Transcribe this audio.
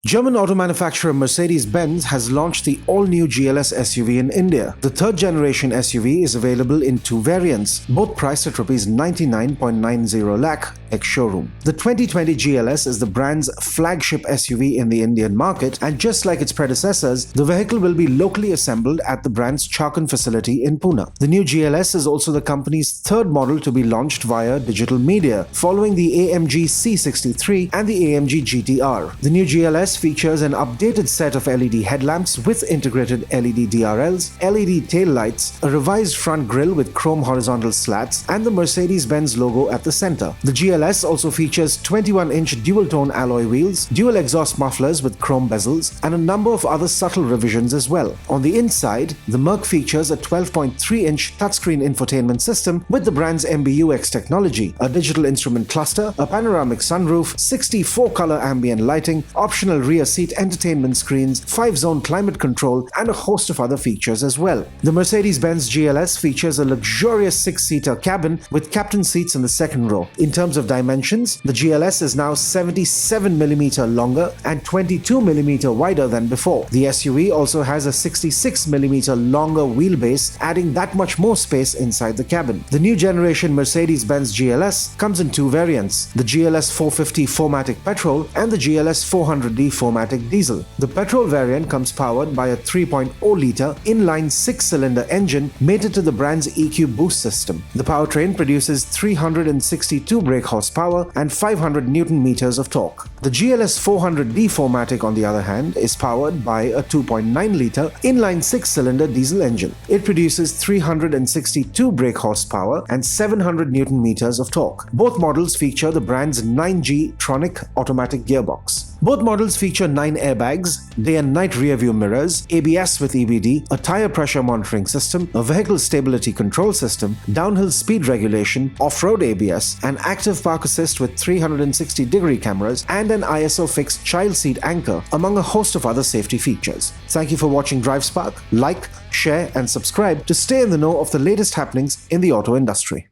German auto manufacturer Mercedes-Benz has launched the all-new GLS SUV in India. The third-generation SUV is available in two variants, both priced at Rs 99.90 lakh ex-showroom. The 2020 GLS is the brand's flagship SUV in the Indian market, and just like its predecessors, the vehicle will be locally assembled at the brand's Chakan facility in Pune. The new GLS is also the company's third model to be launched via digital media, following the AMG C63 and the AMG GTR. The new GLS features an updated set of LED headlamps with integrated LED DRLs, LED taillights, a revised front grille with chrome horizontal slats, and the Mercedes-Benz logo at the center. The GLS also features 21-inch dual-tone alloy wheels, dual exhaust mufflers with chrome bezels, and a number of other subtle revisions as well. On the inside, the Merc features a 12.3-inch touchscreen infotainment system with the brand's MBUX technology, a digital instrument cluster, a panoramic sunroof, 64-color ambient lighting, optional rear seat entertainment screens, 5-zone climate control, and a host of other features as well. The Mercedes-Benz GLS features a luxurious 6-seater cabin with captain seats in the second row. In terms of dimensions, the GLS is now 77mm longer and 22mm wider than before. The SUV also has a 66mm longer wheelbase, adding that much more space inside the cabin. The new generation Mercedes-Benz GLS comes in two variants, the GLS 450 4MATIC petrol and the GLS 400D 4MATIC diesel. The petrol variant comes powered by a 3.0-liter inline 6-cylinder engine mated to the brand's EQ boost system. The powertrain produces 362 brake horsepower and 500 Nm of torque. The GLS 400D 4MATIC, on the other hand, is powered by a 2.9-liter inline 6-cylinder diesel engine. It produces 362 brake horsepower and 700 Nm of torque. Both models feature the brand's 9G Tronic automatic gearbox. Both models feature 9 airbags, day and night rear view mirrors, ABS with EBD, a tire pressure monitoring system, a vehicle stability control system, downhill speed regulation, off-road ABS, an active park assist with 360-degree cameras, and an ISO fixed child seat anchor, among a host of other safety features. Thank you for watching DriveSpark. Like, share, and subscribe to stay in the know of the latest happenings in the auto industry.